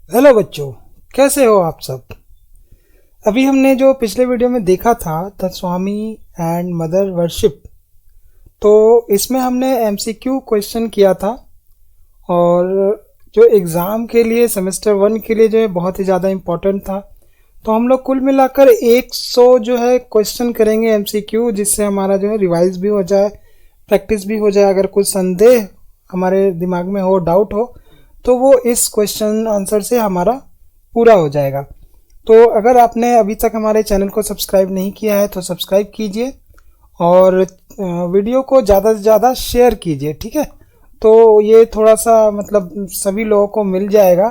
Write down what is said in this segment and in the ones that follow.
Hello बच्चों, कैसे हो आप सब। अभी हमने जो पिछले वीडियो में देखा था the Swami and mother worship, तो इसमें हमने एमसीक्यू क्वेश्चन किया था। और जो एग्ज़ाम के लिए सेमेस्टर 1 के लिए जो है बहुत ही ज़्यादा इम्पोर्टेंट था। तो हम लोग कुल मिलाकर 100 जो है क्वेश्चन करेंगे एमसीक्यू, जिससे हमारा जो है रिवाइज भी हो जाए, प्रैक्टिस भी हो जाए। अगर कुछ संदेह हमारे दिमाग में हो, डाउट हो, तो वो इस क्वेश्चन आंसर से हमारा पूरा हो जाएगा। तो अगर आपने अभी तक हमारे चैनल को सब्सक्राइब नहीं किया है तो सब्सक्राइब कीजिए और वीडियो को ज़्यादा से ज़्यादा शेयर कीजिए, ठीक है। तो ये थोड़ा सा मतलब सभी लोगों को मिल जाएगा,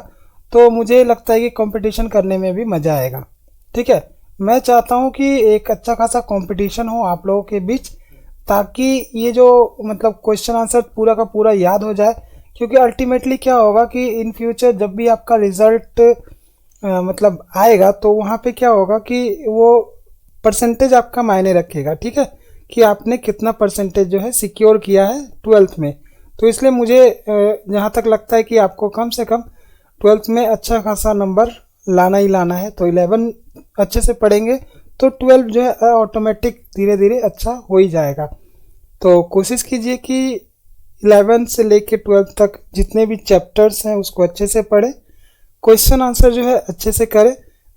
तो मुझे लगता है कि कंपटीशन करने में भी मज़ा आएगा, ठीक है। मैं चाहता हूँ कि एक अच्छा खासा कंपटीशन हो आप लोगों के बीच, ताकि ये जो मतलब क्वेश्चन आंसर पूरा का पूरा याद हो जाए। क्योंकि अल्टीमेटली क्या होगा कि इन फ्यूचर जब भी आपका रिजल्ट मतलब आएगा, तो वहाँ पे क्या होगा कि वो परसेंटेज आपका मायने रखेगा, ठीक है, कि आपने कितना परसेंटेज जो है सिक्योर किया है 12th में। तो इसलिए मुझे जहाँ तक लगता है कि आपको कम से कम 12th में अच्छा खासा नंबर लाना ही लाना है। तो 11 अच्छे से पढ़ेंगे तो 12 जो है ऑटोमेटिक धीरे धीरे अच्छा हो ही जाएगा। तो कोशिश कीजिए कि 11 से लेके 12 तक जितने भी चैप्टर्स हैं उसको अच्छे से पढ़ें, क्वेश्चन आंसर जो है अच्छे से करें,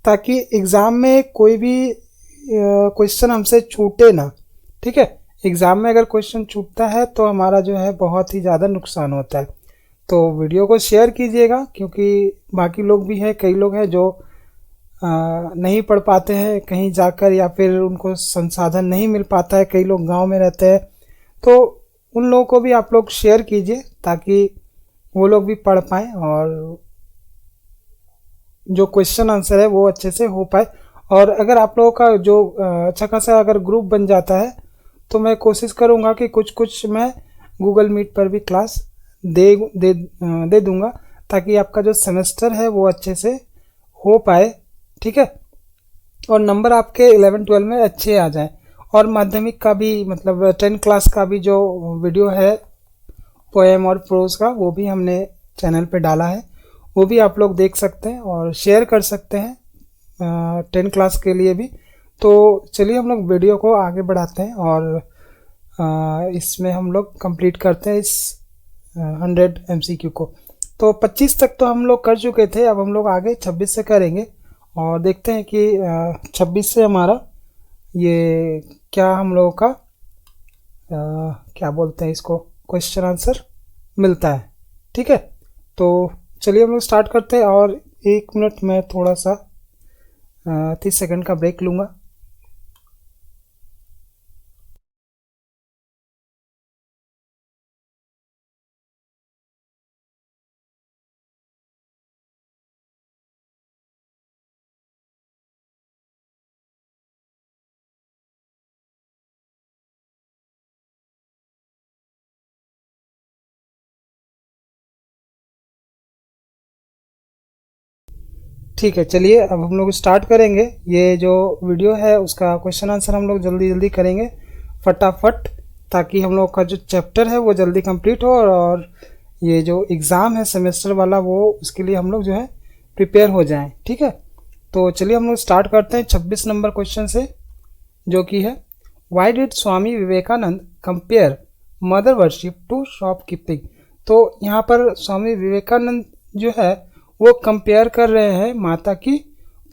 ताकि एग्ज़ाम में कोई भी क्वेश्चन हमसे छूटे ना, ठीक है। एग्ज़ाम में अगर क्वेश्चन छूटता है तो हमारा जो है बहुत ही ज़्यादा नुकसान होता है। तो वीडियो को शेयर कीजिएगा, क्योंकि बाकी लोग भी हैं, कई लोग हैं जो नहीं पढ़ पाते हैं कहीं जाकर, या फिर उनको संसाधन नहीं मिल पाता है, कई लोग गांव में रहते हैं। तो उन लोगों को भी आप लोग शेयर कीजिए, ताकि वो लोग भी पढ़ पाएँ और जो क्वेश्चन आंसर है वो अच्छे से हो पाए। और अगर आप लोगों का जो अच्छा खासा अगर ग्रुप बन जाता है, तो मैं कोशिश करूँगा कि कुछ कुछ मैं गूगल मीट पर भी क्लास दे दूँगा, ताकि आपका जो सेमेस्टर है वो अच्छे से हो पाए, ठीक है। और नंबर आपके 11-12 में अच्छे आ जाएं। और माध्यमिक का भी मतलब 10 क्लास का भी जो वीडियो है पोएम और प्रोज का, वो भी हमने चैनल पे डाला है, वो भी आप लोग देख सकते हैं और शेयर कर सकते हैं 10 क्लास के लिए भी। तो चलिए हम लोग वीडियो को आगे बढ़ाते हैं और इसमें हम लोग कंप्लीट करते हैं इस 100 एमसीक्यू को। तो 25 तक तो हम लोग कर चुके थे, अब हम लोग आगे 26 से करेंगे और देखते हैं कि 26 से हमारा ये क्या हम लोगों का क्या बोलते हैं इसको, क्वेश्चन आंसर मिलता है, ठीक है। तो चलिए हम लोग स्टार्ट करते हैं। और 1 मिनट मैं थोड़ा सा 30 सेकंड का ब्रेक लूँगा। ठीक है, चलिए अब हम लोग स्टार्ट करेंगे। ये जो वीडियो है उसका क्वेश्चन आंसर हम लोग जल्दी जल्दी करेंगे फटाफट, ताकि हम लोग का जो चैप्टर है वो जल्दी कंप्लीट हो और ये जो एग्ज़ाम है सेमेस्टर वाला वो उसके लिए हम लोग जो है प्रिपेयर हो जाएं, ठीक है। तो चलिए हम लोग स्टार्ट करते हैं 26 नंबर क्वेश्चन से, जो कि है why did Swami Vivekananda compare mother worship to shopkeeping. तो यहाँ पर स्वामी विवेकानंद जो है वो कंपेयर कर रहे हैं माता की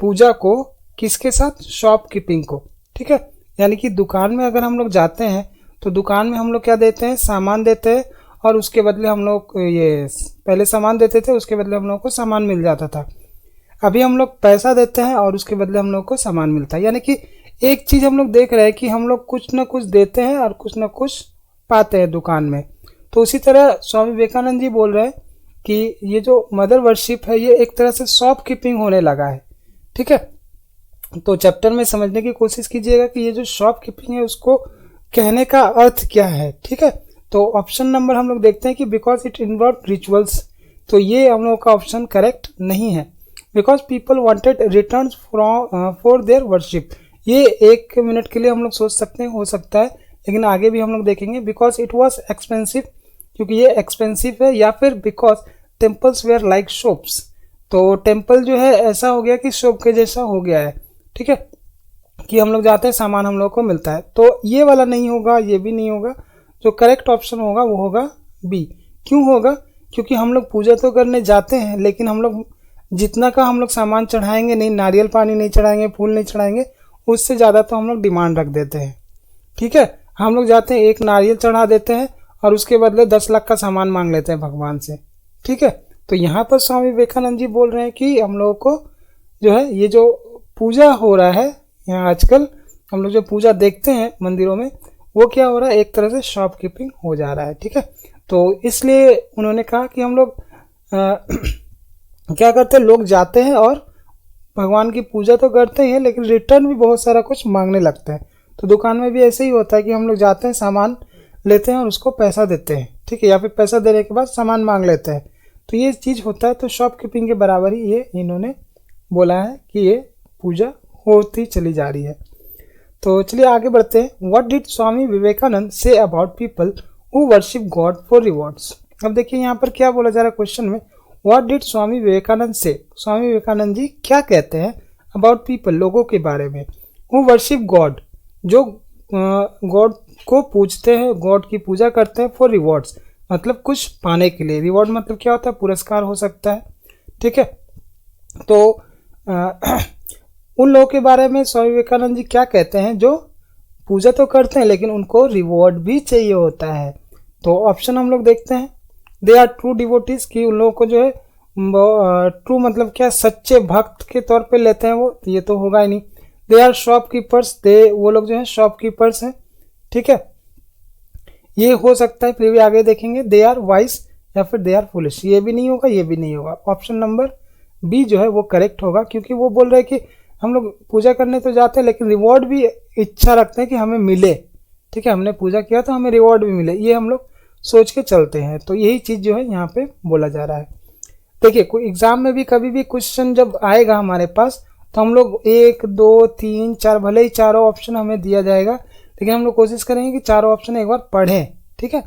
पूजा को किसके साथ, शॉपकीपिंग को, ठीक है। यानी कि दुकान में अगर हम लोग जाते हैं तो दुकान में हम लोग क्या देते हैं, सामान देते हैं, और उसके बदले हम लोग ये पहले सामान देते थे, उसके बदले हम लोग को सामान मिल जाता था। अभी हम लोग पैसा देते हैं और उसके बदले हम लोग को सामान मिलता है। यानी कि एक चीज़ हम लोग देख रहे हैं कि हम लोग कुछ ना कुछ देते हैं और कुछ ना कुछ पाते हैं दुकान में। तो उसी तरह स्वामी विवेकानंद जी बोल रहे हैं कि ये जो मदर वर्शिप है ये एक तरह से शॉपकीपिंग होने लगा है, ठीक है। तो चैप्टर में समझने की कोशिश कीजिएगा कि ये जो शॉपकीपिंग है उसको कहने का अर्थ क्या है, ठीक है। तो ऑप्शन नंबर हम लोग देखते हैं कि बिकॉज इट इन्वॉल्व रिचुअल्स, तो ये हम लोग का ऑप्शन करेक्ट नहीं है। Because people wanted return for their worship, ये 1 मिनट के लिए हम लोग सोच सकते हैं, हो सकता है, लेकिन आगे भी हम लोग देखेंगे। बिकॉज इट वॉज एक्सपेंसिव, क्योंकि ये एक्सपेंसिव है, या फिर because temples were like shops. तो टेम्पल जो है ऐसा हो गया कि शॉप के जैसा हो गया है, ठीक है, कि हम लोग जाते हैं सामान हम लोग को मिलता है। तो ये वाला नहीं होगा, ये भी नहीं होगा, जो करेक्ट ऑप्शन होगा वो होगा बी। क्यों होगा? क्योंकि हम लोग पूजा तो करने जाते हैं, लेकिन हम लोग जितना का हम लोग सामान चढ़ाएंगे नहीं, नारियल पानी नहीं चढ़ाएंगे, फूल नहीं चढ़ाएंगे, उससे ज़्यादा तो हम लोग डिमांड रख देते हैं, ठीक है। हम लोग जाते हैं, एक नारियल चढ़ा देते हैं और उसके बदले 10 लाख का सामान मांग लेते हैं भगवान से, ठीक है। तो यहाँ पर स्वामी विवेकानंद जी बोल रहे हैं कि हम लोगों को जो है ये जो पूजा हो रहा है यहाँ आजकल, हम लोग जो पूजा देखते हैं मंदिरों में, वो क्या हो रहा है, एक तरह से शॉपकीपिंग हो जा रहा है, ठीक है। तो इसलिए उन्होंने कहा कि हम लोग क्या करते हैं, लोग जाते हैं और भगवान की पूजा तो करते हैं, लेकिन रिटर्न भी बहुत सारा कुछ मांगने लगते हैं। तो दुकान में भी ऐसे ही होता है कि हम लोग जाते हैं, सामान लेते हैं और उसको पैसा देते हैं, ठीक है, या फिर पैसा देने के बाद सामान मांग लेते हैं। तो ये चीज़ होता है। तो शॉपकीपिंग के बराबर ही ये इन्होंने बोला है कि ये पूजा होती चली जा रही है। तो चलिए आगे बढ़ते हैं। What did Swami Vivekananda say about people who worship god for rewards. अब देखिए यहाँ पर क्या बोला जा रहा है क्वेश्चन में, व्हाट डिड स्वामी विवेकानंद से, स्वामी विवेकानंद जी क्या कहते हैं अबाउट पीपल, लोगों के बारे में, हु वर्शिप गॉड, जो गॉड को पूजते हैं, गॉड की पूजा करते हैं, फॉर रिवॉर्ड्स मतलब कुछ पाने के लिए। रिवॉर्ड मतलब क्या होता है, पुरस्कार हो सकता है, ठीक है। तो उन लोगों के बारे में स्वामी विवेकानंद जी क्या कहते हैं जो पूजा तो करते हैं लेकिन उनको रिवॉर्ड भी चाहिए होता है। तो ऑप्शन हम लोग देखते हैं। दे आर ट्रू डिवोटीज, कि उन लोगों को जो है ट्रू मतलब क्या, सच्चे भक्त के तौर पे लेते हैं वो, तो ये तो होगा ही नहीं। दे आर शॉपकीपर्स, वो लोग जो है शॉपकीपर्स हैं, ठीक है, ये हो सकता है, फिर भी आगे देखेंगे। दे आर वाइस या फिर दे आर फुलिश, ये भी नहीं होगा, ये भी नहीं होगा। ऑप्शन नंबर बी जो है वो करेक्ट होगा, क्योंकि वो बोल रहे हैं कि हम लोग पूजा करने तो जाते हैं लेकिन रिवॉर्ड भी इच्छा रखते हैं कि हमें मिले, ठीक है, हमने पूजा किया तो हमें रिवॉर्ड भी मिले, ये हम लोग सोच के चलते हैं। तो यही चीज़ जो है यहाँ पे बोला जा रहा है। देखिए कोई एग्जाम में भी कभी भी क्वेश्चन जब आएगा हमारे पास, तो हम लोग 1 2 3 4, भले ही चारों ऑप्शन हमें दिया जाएगा, लेकिन हम लोग कोशिश करेंगे कि चारों ऑप्शन एक बार पढ़ें, ठीक है।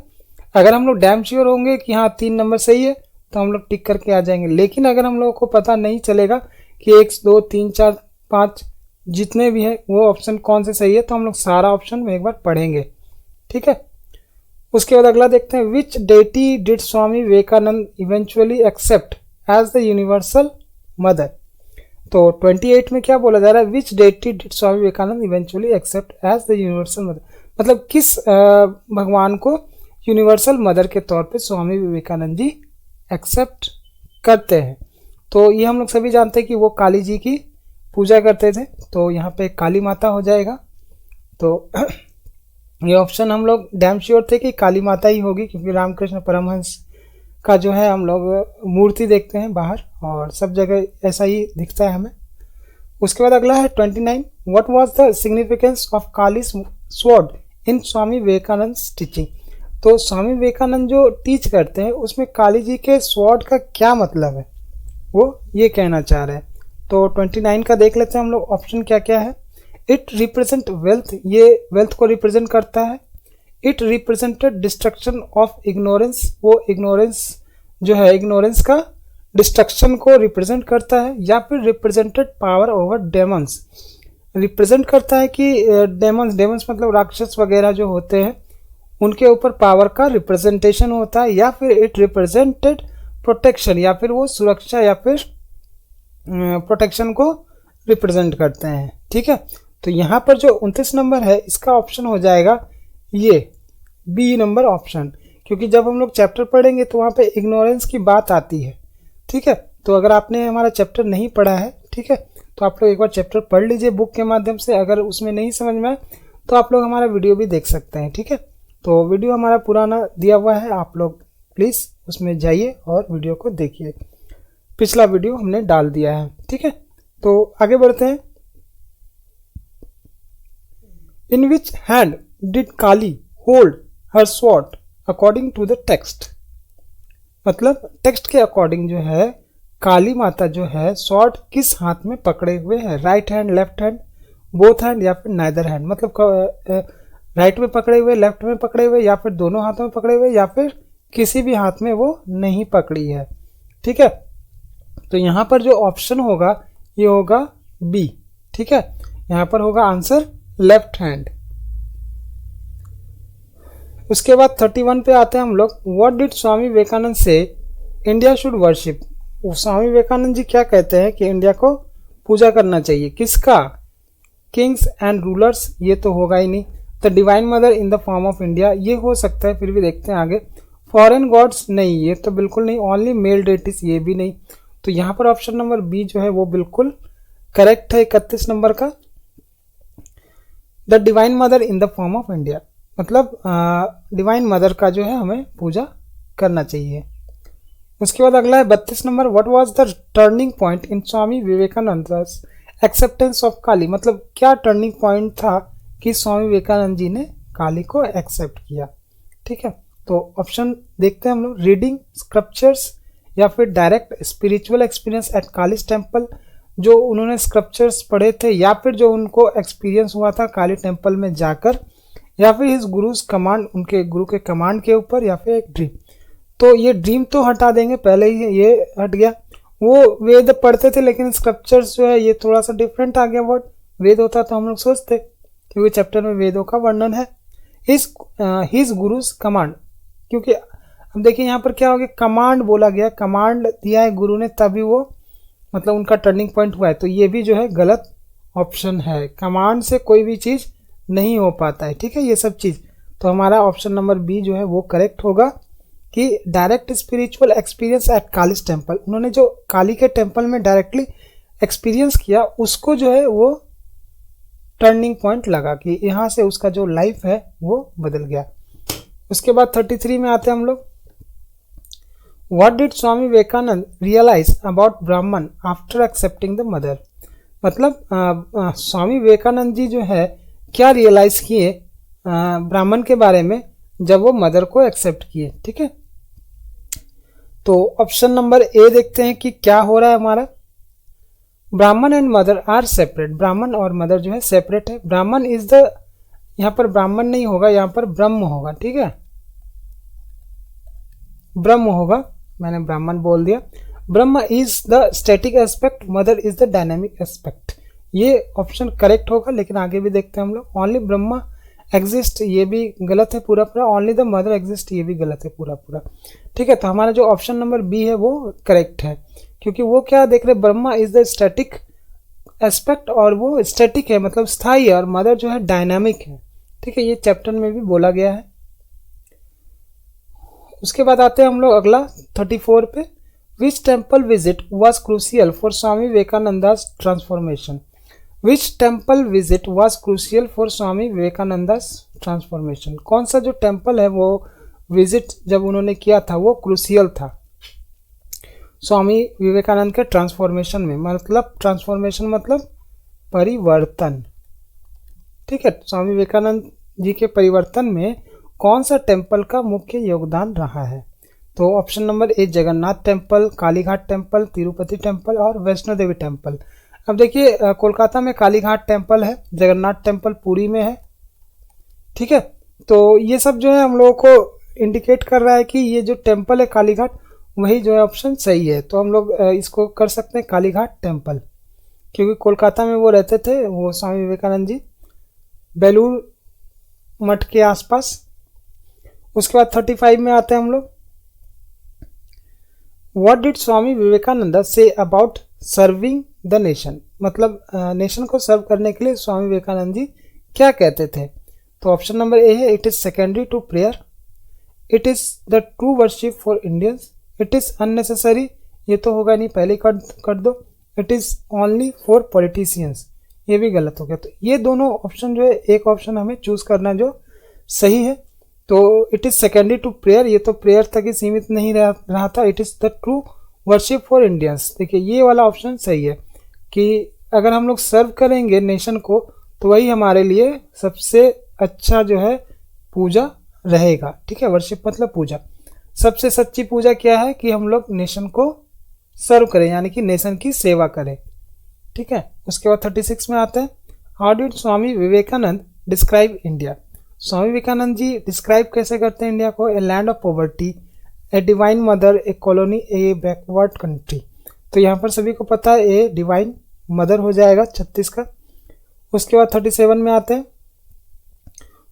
अगर हम लोग डैम श्योर होंगे कि हाँ 3 नंबर सही है तो हम लोग टिक करके आ जाएंगे। लेकिन अगर हम लोगों को पता नहीं चलेगा कि 1 2 3 4 5 जितने भी है वो ऑप्शन कौन से सही है, तो हम लोग सारा ऑप्शन में एक बार पढ़ेंगे, ठीक है। उसके बाद अगला देखते हैं। Which deity did Swami Vivekananda eventually accept as the universal mother. तो 28 में क्या बोला जा रहा है, which deity did Swami Vivekananda eventually accept as the universal mother, मतलब किस भगवान को यूनिवर्सल मदर के तौर पे स्वामी विवेकानंद जी एक्सेप्ट करते हैं। तो ये हम लोग सभी जानते हैं कि वो काली जी की पूजा करते थे, तो यहाँ पे काली माता हो जाएगा। तो ये ऑप्शन हम लोग डैम श्योर थे कि काली माता ही होगी, क्योंकि रामकृष्ण परमहंस का जो है हम लोग मूर्ति देखते हैं बाहर और सब जगह ऐसा ही दिखता है हमें। उसके बाद अगला है 29। What was the significance of Kali's sword in Swami Vivekananda teaching. तो स्वामी विवेकानंद जो टीच करते हैं उसमें काली जी के स्वॉर्ड का क्या मतलब है, वो ये कहना चाह रहे हैं। तो 29 का देख लेते हैं हम लोग, ऑप्शन क्या क्या है। इट रिप्रेजेंट वेल्थ, ये वेल्थ को रिप्रेजेंट करता है। It represented destruction of ignorance, वो इग्नोरेंस जो है, इग्नोरेंस का डिस्ट्रक्शन को रिप्रेजेंट करता है। या फिर represented power over demons, represent करता है कि डेमंस मतलब राक्षस वगैरह जो होते हैं उनके ऊपर पावर का रिप्रेजेंटेशन होता है। या फिर इट रिप्रेजेंटेड प्रोटेक्शन, या फिर वो सुरक्षा या फिर प्रोटेक्शन को रिप्रेजेंट करते हैं, ठीक है। तो यहाँ पर जो 29 नंबर है इसका ऑप्शन हो जाएगा ये बी नंबर ऑप्शन, क्योंकि जब हम लोग चैप्टर पढ़ेंगे तो वहाँ पे इग्नोरेंस की बात आती है, ठीक है। तो अगर आपने हमारा चैप्टर नहीं पढ़ा है, ठीक है, तो आप लोग एक बार चैप्टर पढ़ लीजिए बुक के माध्यम से। अगर उसमें नहीं समझ में आए तो आप लोग हमारा वीडियो भी देख सकते हैं, ठीक है। तो वीडियो हमारा पुराना दिया हुआ है, आप लोग प्लीज़ उसमें जाइए और वीडियो को देखिए, पिछला वीडियो हमने डाल दिया है, ठीक है। तो आगे बढ़ते हैं। In which hand did Kali hold her sword according to the text, मतलब टेक्स्ट के अकॉर्डिंग जो है काली माता जो है स्वॉर्ड किस हाथ में पकड़े हुए है, right hand, left hand, both hand या फिर नाइदर हैंड, मतलब राइट में पकड़े हुए, लेफ्ट में पकड़े हुए, या फिर दोनों हाथों में पकड़े हुए, या फिर किसी भी हाथ में वो नहीं पकड़ी है, ठीक है। तो यहाँ पर जो ऑप्शन होगा ये होगा बी। ठीक है, यहाँ पर होगा आंसर लेफ्ट हैंड। उसके बाद 31 पे आते हैं हम लोग। व्हाट डिड स्वामी विवेकानंद से इंडिया शुड वर्शिप? स्वामी विवेकानंद जी क्या कहते हैं कि इंडिया को पूजा करना चाहिए? किसका? किंग्स एंड रूलर्स, ये तो होगा ही नहीं। The divine mother in the form of India, ये हो सकता है, फिर भी देखते हैं आगे। फॉरेन गॉड्स, नहीं, ये तो बिल्कुल नहीं। ओनली मेल डेटिस, ये भी नहीं। तो यहाँ पर ऑप्शन नंबर बी जो है वो बिल्कुल करेक्ट है, 31 नंबर का। The divine mother in the form of India, मतलब डिवाइन मदर का जो है हमें पूजा करना चाहिए। उसके बाद अगला है 32 नंबर। What was the turning point in Swami Vivekananda acceptance of Kali? मतलब क्या टर्निंग पॉइंट था कि स्वामी विवेकानंद जी ने काली को एक्सेप्ट किया? ठीक है, तो ऑप्शन देखते हैं हम लोग। रीडिंग स्क्रिप्चर्स, या फिर direct spiritual experience eight kalij temple, जो उन्होंने स्क्रिप्चर्स पढ़े थे, या फिर जो उनको एक्सपीरियंस हुआ था काली टेम्पल में जाकर, या फिर हिज गुरुज कमांड, उनके गुरु के कमांड के ऊपर, या फिर एक ड्रीम। तो ये ड्रीम तो हटा देंगे, पहले ही ये हट गया। वो वेद पढ़ते थे, लेकिन स्क्रिप्चर्स जो है ये थोड़ा सा डिफरेंट आ गया वर्ड। वेद होता तो हम लोग सोचते, क्योंकि चैप्टर में वेदों का वर्णन है। हिज गुरुज कमांड, क्योंकि अब देखिए यहाँ पर क्या हो गया, कमांड बोला गया, कमांड दिया है गुरु ने, तभी वो मतलब उनका टर्निंग पॉइंट हुआ है। तो ये भी जो है गलत ऑप्शन है, कमांड से कोई भी चीज़ नहीं हो पाता है। ठीक है, ये सब चीज़, तो हमारा ऑप्शन नंबर बी जो है वो करेक्ट होगा कि direct spiritual experience eight kalij temple, उन्होंने जो काली के टेम्पल में डायरेक्टली एक्सपीरियंस किया, उसको जो है वो टर्निंग पॉइंट लगा कि यहाँ से उसका जो लाइफ है वो बदल गया। उसके बाद 33 में आते हैं हम लोग। What did Swami Vivekananda realise about Brahman after accepting the mother? मतलब स्वामी विवेकानंद जी जो है क्या रियलाइज किए ब्राह्मण के बारे में जब वो मदर को एक्सेप्ट किए? ठीक है, तो ऑप्शन नंबर ए देखते हैं कि क्या हो रहा है हमारा। ब्राह्मण एंड मदर आर सेपरेट, ब्राह्मण और मदर जो है सेपरेट है। ब्राह्मण इज द, यहाँ पर ब्राह्मण नहीं होगा, यहाँ पर ब्रह्म होगा। ठीक है, ब्रह्म होगा, मैंने ब्राह्मण बोल दिया। ब्रह्म is the static aspect, mother is the dynamic aspect. ये ऑप्शन करेक्ट होगा, लेकिन आगे भी देखते हैं हम लोग। ओनली ब्रह्मा एग्जिस्ट, ये भी गलत है पूरा पूरा। ओनली द मदर एग्जिस्ट, ये भी गलत है पूरा पूरा। ठीक है, तो हमारा जो ऑप्शन नंबर बी है वो करेक्ट है, क्योंकि वो क्या देख रहे, Brahma is the static aspect, और वो स्टैटिक है मतलब स्थायी है, और मदर जो है डायनामिक है। ठीक है, ये चैप्टर में भी बोला गया है। उसके बाद आते हैं हम लोग अगला 34 पे। Which temple visit was crucial for Swami Vivekananda's transformation? Which temple visit was crucial for Swami Vivekananda's transformation? कौन सा जो टेम्पल है वो विजिट जब उन्होंने किया था वो क्रूसियल था स्वामी विवेकानंद के ट्रांसफॉर्मेशन में? मतलब ट्रांसफॉर्मेशन मतलब परिवर्तन। ठीक है, स्वामी विवेकानंद जी के परिवर्तन में कौन सा टेम्पल का मुख्य योगदान रहा है? तो ऑप्शन नंबर ए Jagannath temple, Kalighat temple, Tirupati temple और वैष्णो देवी टेम्पल। अब देखिए कोलकाता में कालीघाट टेम्पल है, जगन्नाथ टेम्पल पुरी में है। ठीक है, तो ये सब जो है हम लोगों को इंडिकेट कर रहा है कि ये जो टेम्पल है कालीघाट, वही जो है ऑप्शन सही है। तो हम लोग इसको कर सकते हैं कालीघाट टेम्पल, क्योंकि कोलकाता में वो रहते थे, वो स्वामी विवेकानंद जी, बेलूर मठ के आसपास। उसके बाद 35 में आते हैं हम लोग। What did Swami Vivekananda say about serving the nation? मतलब नेशन को सर्व करने के लिए स्वामी विवेकानंद जी क्या कहते थे? तो ऑप्शन नंबर ए है, it is secondary to prayer, it is the true worship for Indians, it is unnecessary, ये तो होगा नहीं, पहले कर दो। It is only for politicians, ये भी गलत हो गया। तो ये दोनों ऑप्शन जो है, एक ऑप्शन हमें चूज करना जो सही है। तो it is secondary to prayer, ये तो प्रेयर तक ही सीमित नहीं रहा था। It is the true worship for Indians, देखिए ये वाला ऑप्शन सही है कि अगर हम लोग सर्व करेंगे नेशन को तो वही हमारे लिए सबसे अच्छा जो है पूजा रहेगा। ठीक है, वर्शिप मतलब पूजा। सबसे सच्ची पूजा क्या है कि हम लोग नेशन को सर्व करें, यानी कि नेशन की सेवा करें। ठीक है, उसके बाद 36 में आते हैं। How did Swami Vivekananda describe India? Swami Vivekananda ji describe कैसे करते हैं इंडिया को? A land of poverty, a divine mother, a colony, a backward country. तो यहाँ पर सभी को पता है ए डिवाइन मदर हो जाएगा 36 का। उसके बाद 37 में आते हैं,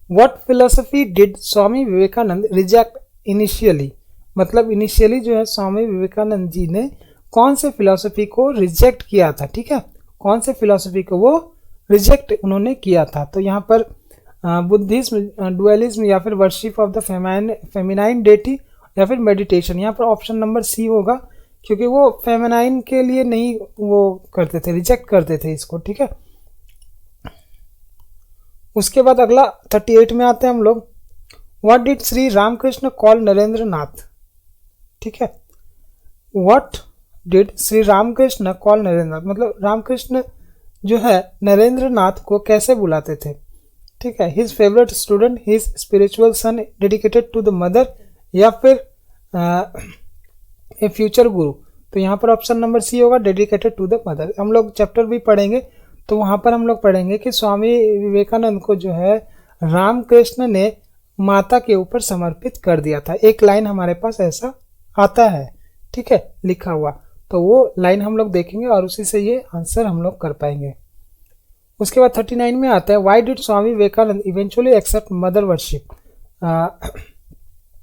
what philosophy did Swami Vivekananda reject initially, मतलब इनिशियली जो है स्वामी विवेकानंद जी ने कौन से फिलोसफी को रिजेक्ट किया था, ठीक है, कौन से फिलोसफी को वो रिजेक्ट उन्होंने किया था। तो यहाँ पर बुद्धिज्म, डुअलिज्म या फिर worship of the feminine deity या फिर मेडिटेशन, यहाँ पर ऑप्शन नंबर सी होगा, क्योंकि वो फेमिनाइन के लिए नहीं वो करते थे, रिजेक्ट करते थे इसको, ठीक है। उसके बाद अगला 38 में आते हैं हम लोग, what did Shri Ramakrishna call Narendra Nath, ठीक है, what did Shri Ramakrishna call Narendra Nath, मतलब रामकृष्ण जो है नरेंद्र नाथ को कैसे बुलाते थे, ठीक है, his favourite student, his spiritual son dedicated to the mother, या फिर ए फ्यूचर गुरु। तो यहाँ पर ऑप्शन नंबर सी होगा, डेडिकेटेड टू द मदर। हम लोग चैप्टर भी पढ़ेंगे तो वहाँ पर हम लोग पढ़ेंगे कि स्वामी विवेकानंद को जो है रामकृष्ण ने माता के ऊपर समर्पित कर दिया था। एक लाइन हमारे पास ऐसा आता है, ठीक है, लिखा हुआ, तो वो लाइन हम लोग देखेंगे और उसी से ये आंसर हम लोग कर पाएंगे। उसके बाद 39 में आता है, why did Swami Vivekananda eventually accept mother worship,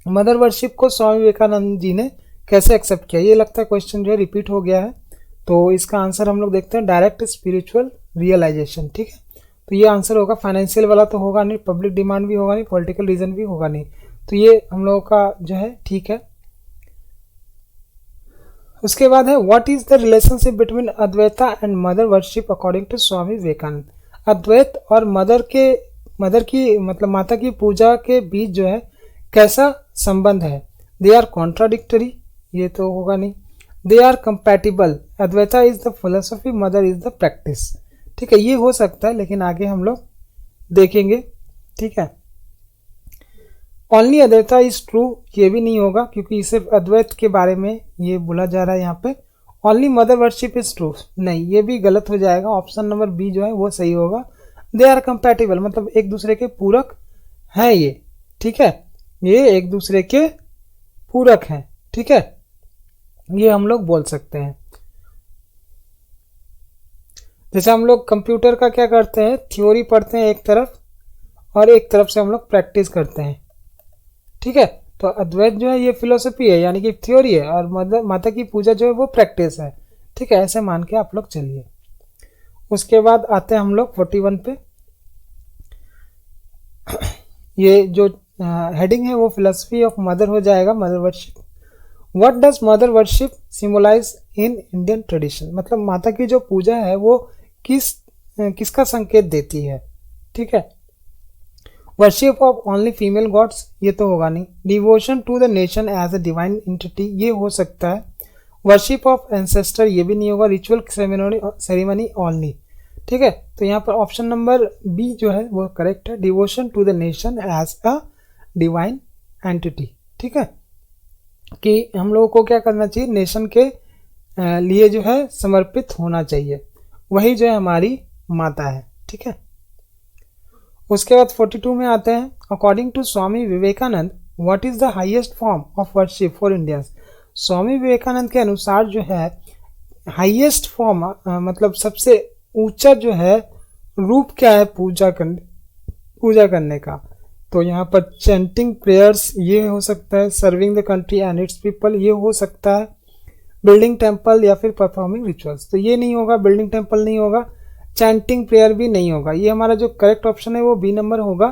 mother worship को स्वामी विवेकानंद जी ने कैसे एक्सेप्ट किया। ये लगता है क्वेश्चन जो है रिपीट हो गया है, तो इसका आंसर हम लोग देखते हैं, डायरेक्ट स्पिरिचुअल रियलाइजेशन, ठीक है। तो ये आंसर होगा, फाइनेंशियल वाला तो होगा नहीं, पब्लिक डिमांड भी होगा नहीं, पॉलिटिकल रीजन भी होगा नहीं, तो ये हम लोगों का जो है ठीक है। उसके बाद है, what is the relationship between Advaita and mother worship according to Swami Vivekananda. Advaita और मदर की मतलब माता की पूजा के बीच जो है कैसा संबंध है। दे आर कॉन्ट्राडिक्टरी, ये तो होगा नहीं। They are compatible, Advaita is the philosophy, mother is the practice, ठीक है, ये हो सकता है, लेकिन आगे हम लोग देखेंगे, ठीक है। ओनली अद्वैता इज ट्रू, ये भी नहीं होगा, क्योंकि सिर्फ अद्वैत के बारे में ये बोला जा रहा है यहाँ पे। Only mother worship is true, नहीं, ये भी गलत हो जाएगा, ऑप्शन नंबर बी जो है वो सही होगा। दे आर कंपैटिबल, मतलब एक दूसरे के पूरक हैं ये, ठीक है, ये एक दूसरे के पूरक हैं, ठीक है, ये हम लोग बोल सकते हैं। जैसे हम लोग कंप्यूटर का क्या करते हैं, थ्योरी पढ़ते हैं एक तरफ और एक तरफ से हम लोग प्रैक्टिस करते हैं, ठीक है। तो अद्वैत जो है ये फिलोसफी है, यानी कि थ्योरी है, और माता की पूजा जो है वो प्रैक्टिस है, ठीक है, ऐसे मान के आप लोग चलिए। उसके बाद आते हैं हम लोग 41 पे, ये जो हेडिंग है वो फिलोसफी ऑफ मदर हो जाएगा, mother worship. What does mother worship symbolise in Indian tradition, मतलब माता की जो पूजा है वो किसका संकेत देती है, ठीक है। Worship of only female gods, ये तो होगा नहीं। Devotion to the nation as a divine entity, ये हो सकता है। वर्शिप ऑफ एंसेस्टर, ये भी नहीं होगा। रिचुअल सेरेमनी ओनली, ठीक है। तो यहाँ पर ऑप्शन नंबर बी जो है वो करेक्ट है, devotion to the nation as a divine entity, ठीक है, कि हम लोगों को क्या करना चाहिए, नेशन के लिए जो है समर्पित होना चाहिए, वही जो है हमारी माता है, ठीक है। उसके बाद 42 में आते हैं, according to Swami Vivekananda what is the highest form of worship for Indians. Swami Vivekananda के अनुसार जो है हाईएस्ट फॉर्म मतलब सबसे ऊंचा जो है रूप क्या है पूजा करने का। तो यहाँ पर चैंटिंग प्रेयर्स ये हो सकता है, serving the country and it's people ये हो सकता है, बिल्डिंग टेम्पल या फिर परफॉर्मिंग रिचुअल्स। तो ये नहीं होगा, बिल्डिंग टेम्पल नहीं होगा, चैंटिंग प्रेयर भी नहीं होगा। ये हमारा जो करेक्ट ऑप्शन है वो बी नंबर होगा।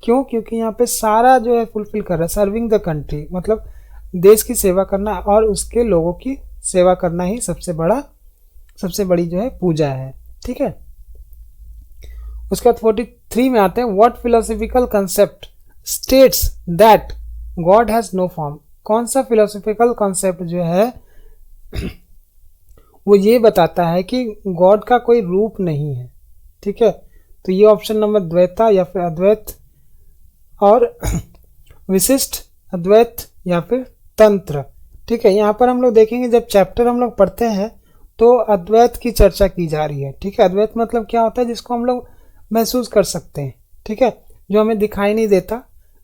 क्यों? क्योंकि यहाँ पे सारा जो है फुलफिल कर रहा है, सर्विंग द कंट्री मतलब देश की सेवा करना और उसके लोगों की सेवा करना ही सबसे बड़ी जो है पूजा है, ठीक है। उसके बाद 43 में आते हैं, what philosophical concept states that god has no form. कौन सा फिलोसफिकल कॉन्सेप्ट जो है वो ये बताता है कि गॉड का कोई रूप नहीं है, ठीक है। तो ये ऑप्शन नंबर द्वैता या फिर अद्वैत और विशिष्ट अद्वैत या फिर तंत्र, ठीक है। यहाँ पर हम लोग देखेंगे जब चैप्टर हम लोग पढ़ते हैं तो अद्वैत की चर्चा की जा रही है, ठीक है। अद्वैत मतलब क्या होता है, जिसको हम लोग महसूस कर सकते हैं, ठीक है, जो हमें दिखाई नहीं देता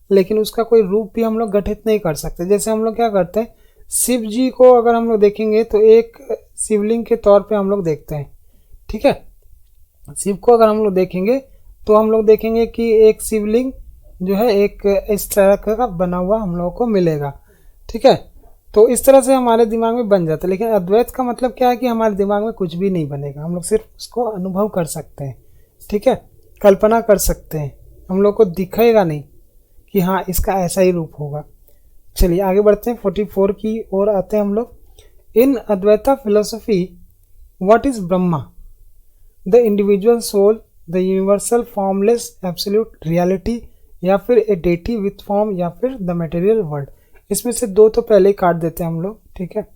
लेकिन उसका कोई रूप भी हम लोग गठित नहीं कर सकते। जैसे हम लोग क्या करते हैं, शिव जी को अगर हम लोग देखेंगे तो एक शिवलिंग के तौर पे हम लोग देखते हैं, ठीक है। शिव को अगर हम लोग देखेंगे तो हम लोग देखेंगे कि एक शिवलिंग जो है एक इस तरह का बना हुआ हम लोगों को मिलेगा, ठीक है। तो इस तरह से हमारे दिमाग में बन जाता है। लेकिन अद्वैत का मतलब क्या है कि हमारे दिमाग में कुछ भी नहीं बनेगा, हम लोग सिर्फ उसको अनुभव कर सकते हैं, ठीक है, कल्पना कर सकते हैं, हम लोग को दिखेगा नहीं कि हाँ इसका ऐसा ही रूप होगा। चलिए आगे बढ़ते हैं, 44 की ओर आते हैं हम लोग। In Advaita philosophy what is Brahma? The individual soul, the universal formless absolute reality, या फिर ए डेटी विथ फॉर्म, या फिर द मटेरियल वर्ल्ड। इसमें से दो तो पहले ही काट देते हैं हम लोग, ठीक है।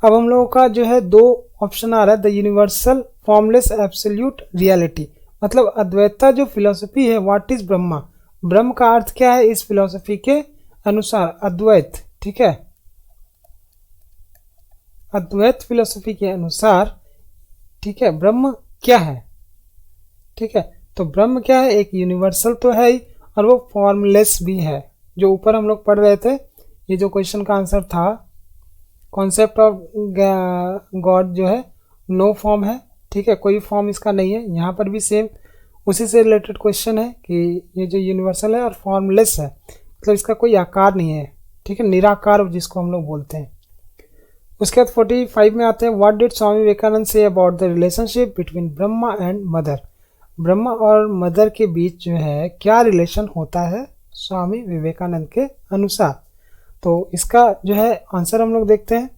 अब हम लोगों का जो है दो ऑप्शन आ रहा है, the universal formless absolute reality, मतलब अद्वैता जो फिलोसफी है व्हाट इज ब्रह्मा, ब्रह्म का अर्थ क्या है इस फिलोसफी के अनुसार, अद्वैत, ठीक है, अद्वैत फिलोसफी के अनुसार, ठीक है, ब्रह्म क्या है, ठीक है। तो ब्रह्म क्या है, एक यूनिवर्सल तो है ही और वो फॉर्मलेस भी है। जो ऊपर हम लोग पढ़ रहे थे, ये जो क्वेश्चन का आंसर था, कॉन्सेप्ट ऑफ गॉड जो है नो फॉर्म है, ठीक है, कोई फॉर्म इसका नहीं है। यहाँ पर भी सेम उसी से रिलेटेड क्वेश्चन है कि ये जो यूनिवर्सल है और फॉर्मलेस है, मतलब इसका कोई आकार नहीं है, ठीक है, निराकार जिसको हम लोग बोलते हैं। उसके बाद 45 में आते हैं, what did Swami Vivekananda say about the relationship between Brahma and mother, Brahma और मदर के बीच जो है क्या रिलेशन होता है स्वामी विवेकानंद के अनुसार। तो इसका जो है आंसर हम लोग देखते हैं।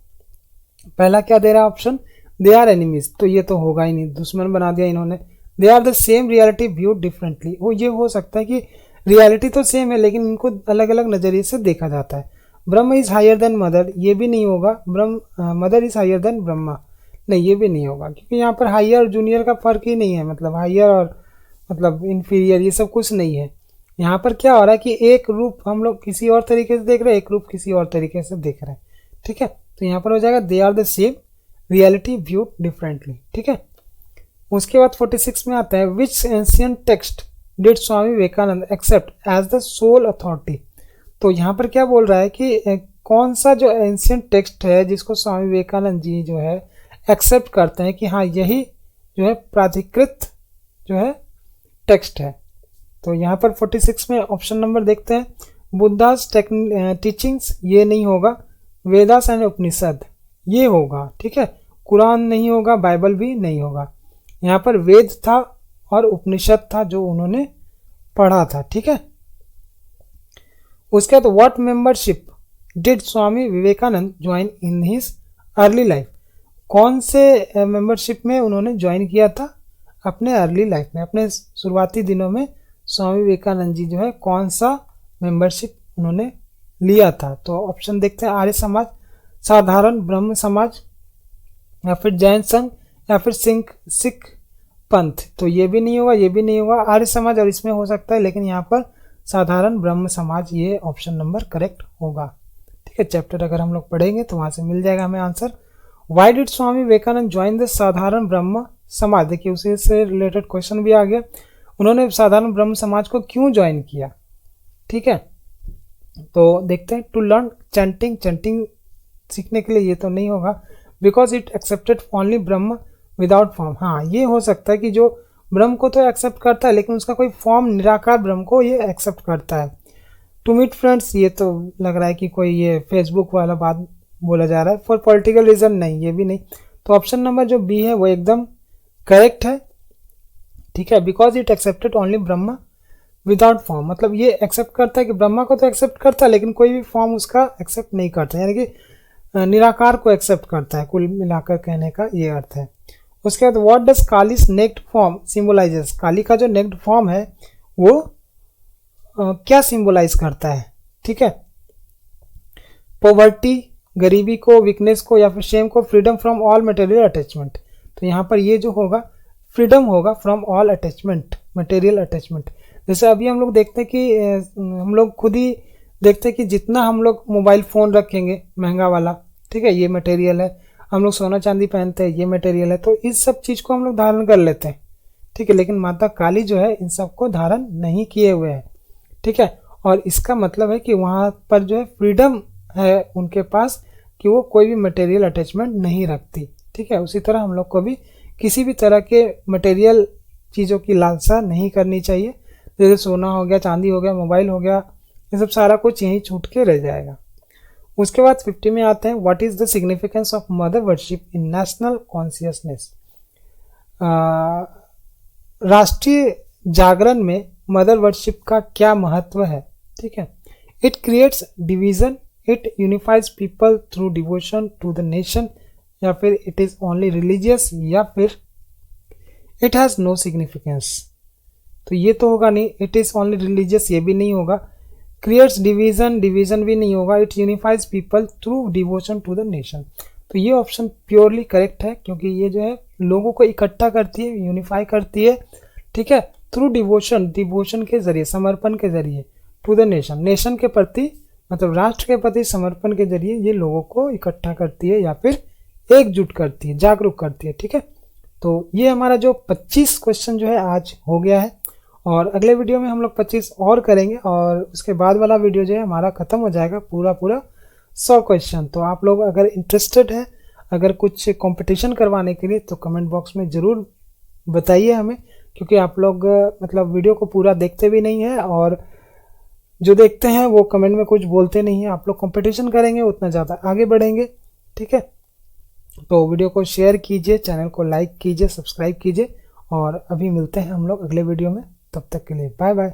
पहला क्या दे रहा है ऑप्शन, दे आर एनिमीज, तो ये तो होगा ही नहीं, दुश्मन बना दिया इन्होंने। They are the same reality view differently, वो ये हो सकता है कि रियलिटी तो सेम है लेकिन इनको अलग अलग नज़रिए से देखा जाता है। ब्रह्म इज हायर देन मदर, ये भी नहीं होगा। Brahman mother is higher than Brahma, नहीं ये भी नहीं होगा, क्योंकि यहाँ पर हायर और जूनियर का फर्क ही नहीं है, मतलब हायर और मतलब इन्फीरियर ये सब कुछ नहीं है। यहाँ पर क्या हो रहा है कि एक रूप हम लोग किसी और तरीके से देख रहे हैं, एक रूप किसी और तरीके से देख रहे हैं, ठीक है। तो यहाँ पर हो जाएगा they are the same reality view differently, ठीक है। उसके बाद 46 में आता है, which ancient text did Swami Vivekananda accept as the sole authority. तो यहाँ पर क्या बोल रहा है कि कौन सा जो एंशियंट टेक्स्ट है जिसको स्वामी विवेकानंद जी जो है एक्सेप्ट करते हैं कि हाँ यही जो है प्राधिकृत जो है टेक्स्ट है। तो यहाँ पर 46 में ऑप्शन नंबर देखते हैं, बुद्धास टीचिंग्स, ये नहीं होगा। वेदास एंड उपनिषद, ये होगा, ठीक है। कुरान नहीं होगा, बाइबल भी नहीं होगा। यहाँ पर वेद था और उपनिषद था जो उन्होंने पढ़ा था, ठीक है। उसके बाद what membership did Swami Vivekananda join in his early life, कौन से मेंबरशिप में उन्होंने ज्वाइन किया था अपने अर्ली लाइफ में, अपने शुरुआती दिनों में स्वामी विवेकानंद जी जो है कौन सा मेंबरशिप उन्होंने लिया था। तो ऑप्शन देखते हैं, आर्य समाज, साधारण ब्रह्म समाज, या फिर जैन संघ, या फिर सिख पंथ। तो ये भी नहीं होगा, ये भी नहीं होगा, आर्य समाज और इसमें हो सकता है, लेकिन यहाँ पर साधारण ब्रह्म समाज, ये ऑप्शन नंबर करेक्ट होगा, ठीक है। चैप्टर अगर हम लोग पढ़ेंगे तो वहाँ से मिल जाएगा हमें answer. Why did Swami Vivekananda join the Sadharan Brahmo समाज, देखिए उसी से रिलेटेड क्वेश्चन भी आ गया, उन्होंने साधारण ब्रह्म समाज को क्यों ज्वाइन किया, ठीक है। तो देखते हैं, टू लर्न चैंटिंग, चैंटिंग सीखने के लिए, ये तो नहीं होगा। Because it accepted only Brahma without form, हाँ ये हो सकता है कि जो ब्रह्म को तो एक्सेप्ट करता है लेकिन उसका कोई फॉर्म, निराकार ब्रह्म को ये एक्सेप्ट करता है। टू मीट फ्रेंड्स, ये तो लग रहा है कि कोई ये फेसबुक वाला बात बोला जा रहा है। फॉर पॉलिटिकल रीजन, नहीं ये भी नहीं। तो ऑप्शन नंबर जो बी है वो एकदम करेक्ट है, ठीक है। Because it accepted only Brahma without form, मतलब ये एक्सेप्ट करता है कि ब्रह्मा को तो एक्सेप्ट करता है लेकिन कोई भी फॉर्म उसका एक्सेप्ट नहीं करता, यानी कि निराकार को एक्सेप्ट करता है, कुल मिलाकर कहने का ये अर्थ है। उसके बाद what does Kali's naked form symbolises, Kali का जो नेक्ड फॉर्म है वो क्या सिंबलाइज करता है, ठीक है। पॉवर्टी, गरीबी को, वीकनेस को, या फिर शेम को, freedom from all material attachment. तो यहाँ पर ये जो होगा फ्रीडम होगा from all attachment, material attachment. जैसे अभी हम लोग देखते हैं कि हम लोग खुद ही देखते हैं कि जितना हम लोग मोबाइल फ़ोन रखेंगे महंगा वाला, ठीक है, ये मटेरियल है, हम लोग सोना चांदी पहनते हैं, ये मटेरियल है, तो इस सब चीज़ को हम लोग धारण कर लेते हैं, ठीक है। लेकिन माता काली जो है इन सब को धारण नहीं किए हुए हैं, ठीक है। और इसका मतलब है कि वहाँ पर जो है फ्रीडम है उनके पास कि वो कोई भी मटेरियल अटैचमेंट नहीं रखती। ठीक है, उसी तरह हम लोग को भी किसी भी तरह के मटेरियल चीज़ों की लालसा नहीं करनी चाहिए। जैसे सोना हो गया, चांदी हो गया, मोबाइल हो गया, ये सब सारा कुछ यहीं छूट के रह जाएगा। उसके बाद 50 में आते हैं, what is the significance of mother worship in national consciousness. राष्ट्रीय जागरण में मदर वर्शिप का क्या महत्व है। ठीक है, it creates division, it unifies people through devotion to the nation, या फिर इट इज ओनली रिलीजियस, या फिर इट हैज नो सिग्निफिकेंस। तो ये तो होगा नहीं, इट इज ओनली रिलीजियस ये भी नहीं होगा, क्रिएट्स डिवीजन, डिवीजन भी नहीं होगा, it unifies people through devotion to the nation. तो ये ऑप्शन प्योरली करेक्ट है, क्योंकि ये जो है लोगों को इकट्ठा करती है, यूनिफाई करती है। ठीक है, थ्रू डिवोशन, डिवोशन के जरिए, समर्पण के जरिए, टू द नेशन, नेशन के प्रति मतलब राष्ट्र के प्रति समर्पण के जरिए ये लोगों को इकट्ठा करती है या फिर एकजुट करती है, जागरूक करती है। ठीक है, तो ये हमारा जो 25 क्वेश्चन जो है आज हो गया है, और अगले वीडियो में हम लोग 25 और करेंगे, और उसके बाद वाला वीडियो जो है हमारा खत्म हो जाएगा पूरा 100 क्वेश्चन। तो आप लोग अगर इंटरेस्टेड है, अगर कुछ कंपटीशन करवाने के लिए, तो कमेंट बॉक्स में ज़रूर बताइए हमें, क्योंकि आप लोग मतलब वीडियो को पूरा देखते भी नहीं है, और जो देखते हैं वो कमेंट में कुछ बोलते नहीं है। आप लोग कंपटीशन करेंगे उतना ज़्यादा आगे बढ़ेंगे। ठीक है, तो वीडियो को शेयर कीजिए, चैनल को लाइक कीजिए, सब्सक्राइब कीजिए, और अभी मिलते हैं हम लोग अगले वीडियो में। तब तक के लिए बाय बाय।